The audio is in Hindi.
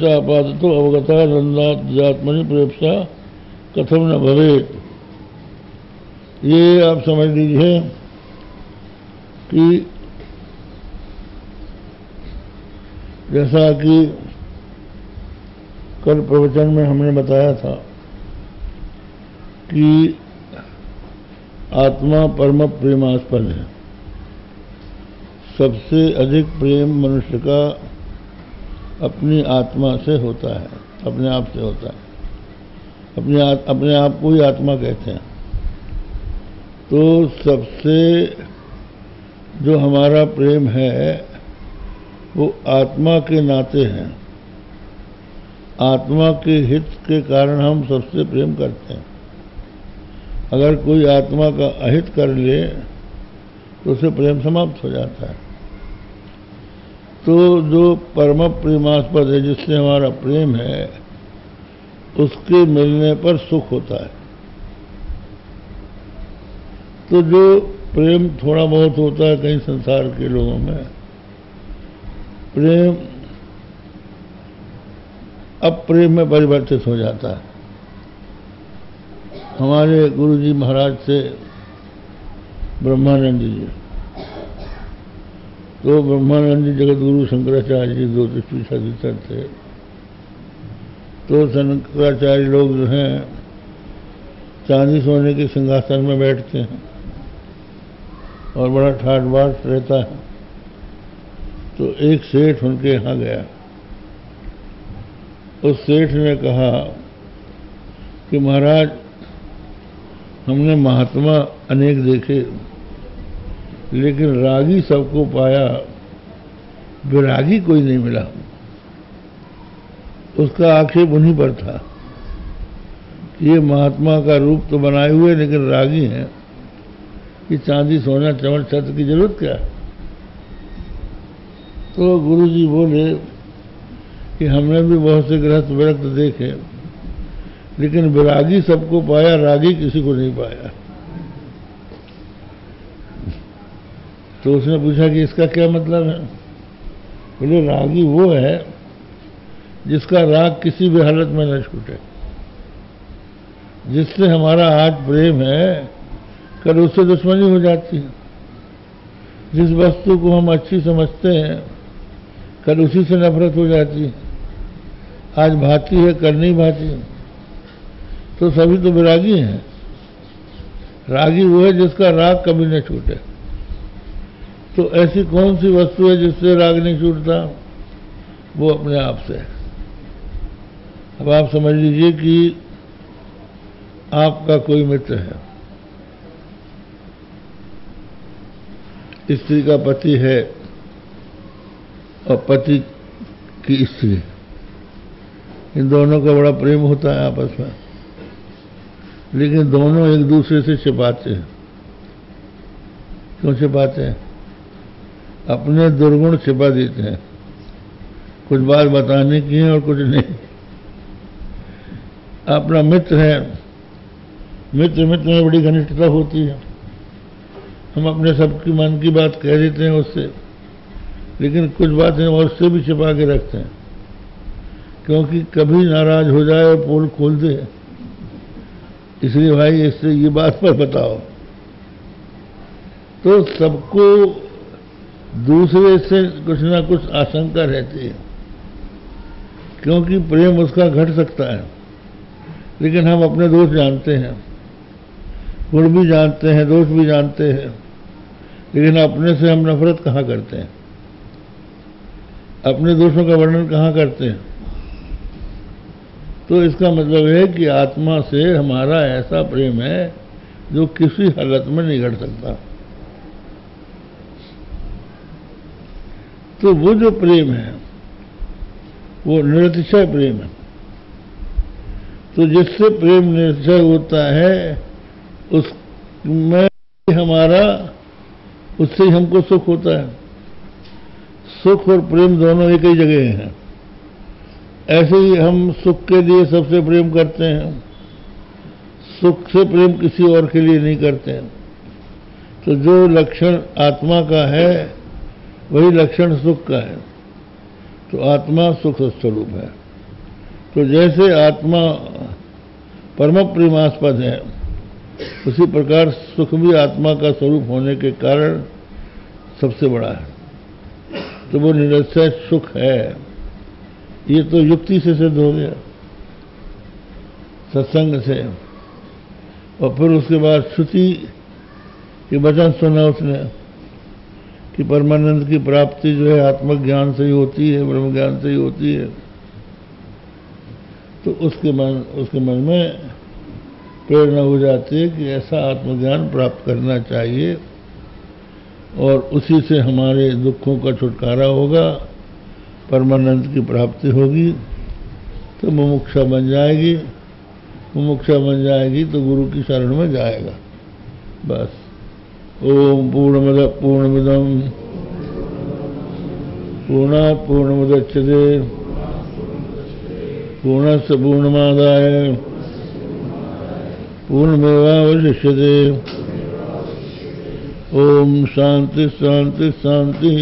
आपाततो अवगता नंदात जात्मनि प्रेप्सा कथम न भवेत। ये आप समझ लीजिए कि जैसा कि कल प्रवचन में हमने बताया था कि आत्मा परम प्रेमास्पद है। सबसे अधिक प्रेम मनुष्य का अपनी आत्मा से होता है, अपने आप से होता है। अपने आप को ही आत्मा कहते हैं। तो सबसे जो हमारा प्रेम है वो आत्मा के नाते है। आत्मा के हित के कारण हम सबसे प्रेम करते हैं। अगर कोई आत्मा का अहित कर ले तो उसे प्रेम समाप्त हो जाता है। तो जो परम प्रेमास्पद है, जिससे हमारा प्रेम है, उसके मिलने पर सुख होता है। तो जो प्रेम थोड़ा बहुत होता है कई संसार के लोगों में, प्रेम अप्रेम में परिवर्तित हो जाता है। हमारे गुरु जी महाराज से ब्रह्मानंद जी, तो ब्रह्मानंद जी जगत गुरु शंकराचार्य जी ज्योतिष पीठाधीश्वर थे। तो शंकराचार्य लोग जो हैं चांदी सोने के सिंहासन में बैठते हैं और बड़ा ठाट बाट रहता है। तो एक सेठ उनके यहाँ गया। उस सेठ ने कहा कि महाराज, हमने महात्मा अनेक देखे, लेकिन रागी सबको पाया, विरागी कोई नहीं मिला। उसका आक्षेप उन्हीं पर था कि ये महात्मा का रूप तो बनाए हुए लेकिन रागी हैं। कि चांदी सोना चमड़ छत्र की जरूरत क्या है। तो गुरु जी बोले कि हमने भी बहुत से गृहस्थ विरक्त देखे, लेकिन विरागी सबको पाया, रागी किसी को नहीं पाया। तो उसने पूछा कि इसका क्या मतलब है। बोले रागी वो है जिसका राग किसी भी हालत में न छूटे। जिससे हमारा आज प्रेम है, कल उससे दुश्मनी हो जाती है। जिस वस्तु को हम अच्छी समझते हैं, कल उसी से नफरत हो जाती है। आज भाती है, कल नहीं भाती। तो सभी तो विरागी हैं। रागी वो है जिसका राग कभी न छूटे। तो ऐसी कौन सी वस्तु है जिससे राग नहीं छूटता? वो अपने आप से है। अब आप समझ लीजिए कि आपका कोई मित्र है, स्त्री का पति है और पति की स्त्री, इन दोनों का बड़ा प्रेम होता है आपस में, लेकिन दोनों एक दूसरे से छिपाते हैं। क्यों छिपाते हैं? अपने दुर्गुण छिपा देते हैं। कुछ बात बताने की है और कुछ नहीं। अपना मित्र है, मित्र में बड़ी घनिष्ठता होती है। हम अपने सबकी मन की बात कह देते हैं उससे, लेकिन कुछ बातें और उससे भी छिपा के रखते हैं, क्योंकि कभी नाराज हो जाए और पोल खोल दे। इसलिए भाई इससे ये बात पर बताओ। तो सबको दूसरे से कुछ ना कुछ आशंका रहती है, क्योंकि प्रेम उसका घट सकता है। लेकिन हम अपने दोष जानते हैं, गुण भी जानते हैं, दोष भी जानते हैं, लेकिन अपने से हम नफरत कहाँ करते हैं? अपने दोषों का वर्णन कहाँ करते हैं? तो इसका मतलब है कि आत्मा से हमारा ऐसा प्रेम है जो किसी हालत में नहीं घट सकता। तो वो जो प्रेम है वो निरतिशय प्रेम है। तो जिससे प्रेम निरतिशय होता है उसमें हमारा, उससे ही हमको सुख होता है। सुख और प्रेम दोनों एक ही जगह हैं। ऐसे ही हम सुख के लिए सबसे प्रेम करते हैं, सुख से प्रेम किसी और के लिए नहीं करते हैं। तो जो लक्षण आत्मा का है वही लक्षण सुख का है। तो आत्मा सुख स्वरूप है। तो जैसे आत्मा परम प्रेमास्पद है, उसी प्रकार सुख भी आत्मा का स्वरूप होने के कारण सबसे बड़ा है। तो वो निरतिशय सुख है। ये तो युक्ति से सिद्ध हो गया, सत्संग से। और फिर उसके बाद श्रुति के वचन सुना उसने कि परमानंद की प्राप्ति जो है आत्मज्ञान से ही होती है, ब्रह्म ज्ञान से ही होती है। तो उसके मन में प्रेरणा हो जाती है कि ऐसा आत्मज्ञान प्राप्त करना चाहिए और उसी से हमारे दुखों का छुटकारा होगा, परमानंद की प्राप्ति होगी। तो मुमुक्षा बन जाएगी, मुमुक्षा बन जाएगी तो गुरु की शरण में जाएगा। बस। ओम पूर्णमद पूर्णमिदम पूर्णात् पूर्णमुदच्यते पूर्णस्य पूर्णमादाय पूर्णमेवावशिष्यते। ओम शांति शांति शांति।